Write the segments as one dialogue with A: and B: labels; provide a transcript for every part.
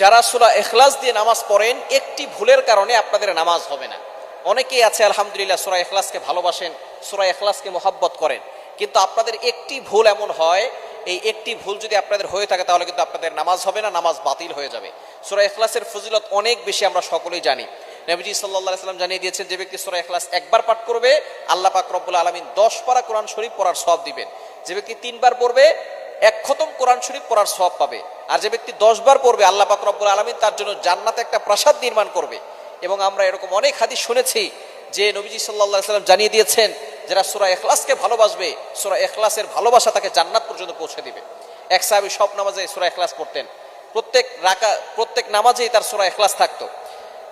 A: যারা সূরা ইখলাস দিয়ে নামাজ পড়েন একটি ভুলের কারণে আপনাদের নামাজ হবে না। অনেকেই আছে আলহামদুলিল্লাহ সূরা ইখলাসকে ভালোবাসেন, সূরা ইখলাসকে মহব্বত করেন, কিন্তু আপনাদের একটি ভুল এমন হয়, এই একটি ভুল যদি আপনাদের হয়ে থাকে তাহলে কিন্তু আপনাদের নামাজ হবে না, নামাজ বাতিল হয়ে যাবে। সূরা ইখলাসের ফজিলত অনেক বেশি, আমরা সকলেই জানি। নবীজি সাল্লাল্লাহু আলাইহি ওয়াসাল্লাম জানিয়ে দিয়েছেন, যে ব্যক্তি সূরা ইখলাস একবার পাঠ করবে আল্লাহ পাক রব্বুল আলামিন 10 পারা কোরআন শরীফ পড়ার সওয়াব দিবেন। যে ব্যক্তি 3 বার পড়বে 1 খতম কোরআন শরীফ পড়ার সওয়াব পাবে। আর যে ব্যক্তি 10 বার পড়বে আল্লাহ পাক রব্বুল আলামিন তার জন্য জান্নাতে একটা প্রাসাদ নির্মাণ করবে। এবং আমরা এরকম অনেক হাদিস শুনেছি যে নবীজি সাল্লাল্লাহু আলাইহি ওয়াসাল্লাম জানিয়ে দিয়েছেন, যারা সূরা ইখলাসকে ভালোবাসবে সূরা ইখলাসের ভালোবাসা তাকে জান্নাত পর্যন্ত পৌঁছে দিবে। এক সাহাবী সব নামাজে সূরা ইখলাস পড়তেন, প্রত্যেক নামাজেই তার সূরা ইখলাস থাকতো।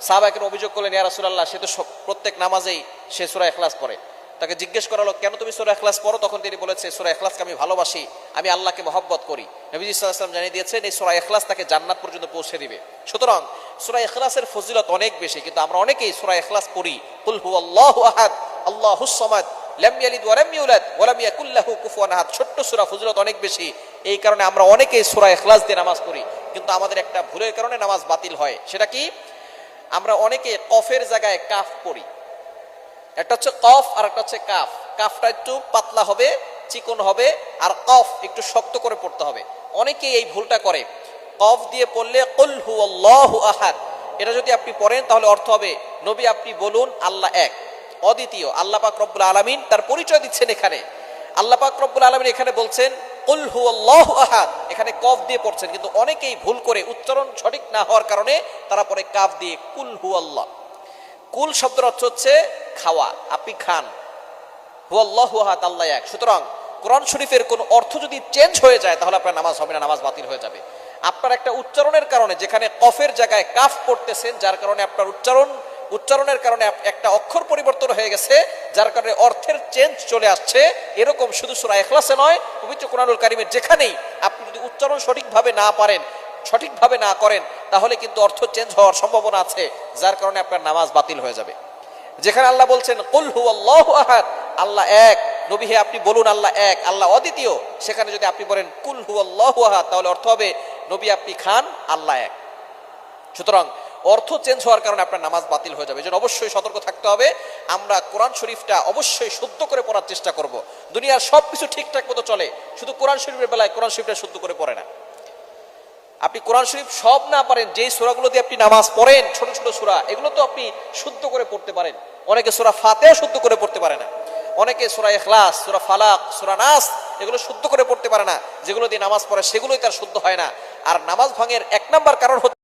A: সাহাবাকে অভিযোগ করলেন, ইয়া রাসূলুল্লাহ, সে তো প্রত্যেক নামাজেই সে সূরা ইখলাস পড়ে। তাকে জিজ্ঞেস করা হলো, কেন তুমি সূরা ইখলাস পড়ো? তখন তিনি বলেছে, সূরা ইখলাসকে আমি ভালোবাসি, আমি আল্লাহকে মহব্বত করি। নবীজি সাল্লাল্লাহু আলাইহি ওয়াসাল্লাম জানিয়ে দিয়েছেন, এই সূরা ইখলাস তাকে জান্নাত পর্যন্ত পৌঁছে দিবে। সুতরাং সূরা ইখলাসের ফজিলত অনেক বেশি, কিন্তু আমরা অনেকেই সূরা ইখলাস পড়ি, কুল হুয়াল্লাহু আহাদ আল্লাহুস সামাদ লাম ইয়ালিদ ওয়া লাম ইউলাদ ওয়া লাম ইয়াকুল লাহু কুফুয়ান আহাদ। ছোট্ট সূরা, ফজিলত অনেক বেশি। এই কারণে আমরা অনেকেই সূরা ইখলাস দিয়ে নামাজ পড়ি, কিন্তু আমাদের একটা ভুলের কারণে নামাজ বাতিল হয়। সেটা কি? আমরা অনেকে কফের জায়গায় কাফ পড়ি। একটা হচ্ছে কফ আর একটা হচ্ছে কাফ। কাফটা একটু পাতলা হবে, চিকন হবে, আর কফ একটু শক্ত করে পড়তে হবে। অনেকেই এই ভুলটা করে। কফ দিয়ে পড়লে কুল হুয়াল্লাহু আহাদ, এটা যদি আপনি পড়েন তাহলে অর্থ হবে, নবী আপনি বলুন আল্লাহ এক, অদ্বিতীয়। আল্লাহ পাক রব্বুল আলামিন তার পরিচয় দিচ্ছেন এখানে। আল্লাহ পাক রব্বুল আলামিন এখানে বলছেন কুল হুয়াল্লাহু আহাদ, এখানে কফ দিয়ে পড়ছেন। কিন্তু অনেকেই ভুল করে, উচ্চারণ সঠিক না হওয়ার কারণে তারা পরে কাফ দিয়ে কুল হুয়াল্লাহ। কুল শব্দের অর্থ হচ্ছে খাওয়া, আপনি খান। হুয়াল্লাহু আহাদ, আল্লাহ এক। সুতরাং কোরআন শরীফের কোন অর্থ যদি চেঞ্জ হয়ে যায় তাহলে আপনার নামাজ হবে না, নামাজ বাতিল হয়ে যাবে। আপনার একটা উচ্চারণের কারণে, যেখানে কফের জায়গায় কাফ পড়তেছেন, যার কারণে আপনার উচ্চারণের কারণে একটা অক্ষর পরিবর্তন হয়ে গেছে, যার কারণে অর্থের চেঞ্জ চলে আসছে। এরকম শুধু সূরা ইখলাসে নয়, পবিত্র কোরআনুল কারীমের যেখানেই আপনি যদি উচ্চারণ সঠিকভাবে না পারেন, সঠিকভাবে না করেন, তাহলে কিন্তু অর্থ চেঞ্জ হওয়ার সম্ভাবনা আছে, যার কারণে আপনার নামাজ বাতিল হয়ে যাবে। যেখানে আল্লাহ বলছেন কুল হুয়াল্লাহু আহাদ, আল্লাহ এক, নবী হে আপনি বলুন আল্লাহ এক, আল্লাহ অদ্বিতীয়, সেখানে যদি আপনি বলেন কুল হুয়াল্লাহু আহাদ তাহলে অর্থ হবে, নবী আপনি খান, আল্লাহ এক। সুতরাং অর্থ চেঞ্জ হওয়ার কারণে আপনার নামাজ বাতিল হয়ে যাবে। এজন্য অবশ্যই সতর্ক থাকতে হবে। আমরা কোরআন শরীফটা অবশ্যই শুদ্ধ করে পড়ার চেষ্টা করব। দুনিয়ার সবকিছু ঠিকঠাক মতো চলে, শুধু কোরআন শরীফের বেলায় কোরআন শরীফটা শুদ্ধ করে পড়ে না। আপনি কোরআন শরীফ সব না পারেন, যেই সূরাগুলো দিয়ে আপনি নামাজ পড়েন, ছোট ছোট সূরা, এগুলো তো আপনি শুদ্ধ করে পড়তে পারেন। অনেকে সূরা ফাতিহা শুদ্ধ করে পড়তে পারে না, অনেকে সূরা ইখলাস, সূরা ফালাক, সূরা নাস এগুলো শুদ্ধ করে পড়তে পারে না। যেগুলো দিয়ে নামাজ পড়ে সেগুলোই তার শুদ্ধ হয় না। আর নামাজ ভাঙের 1 নাম্বার কারণ হচ্ছে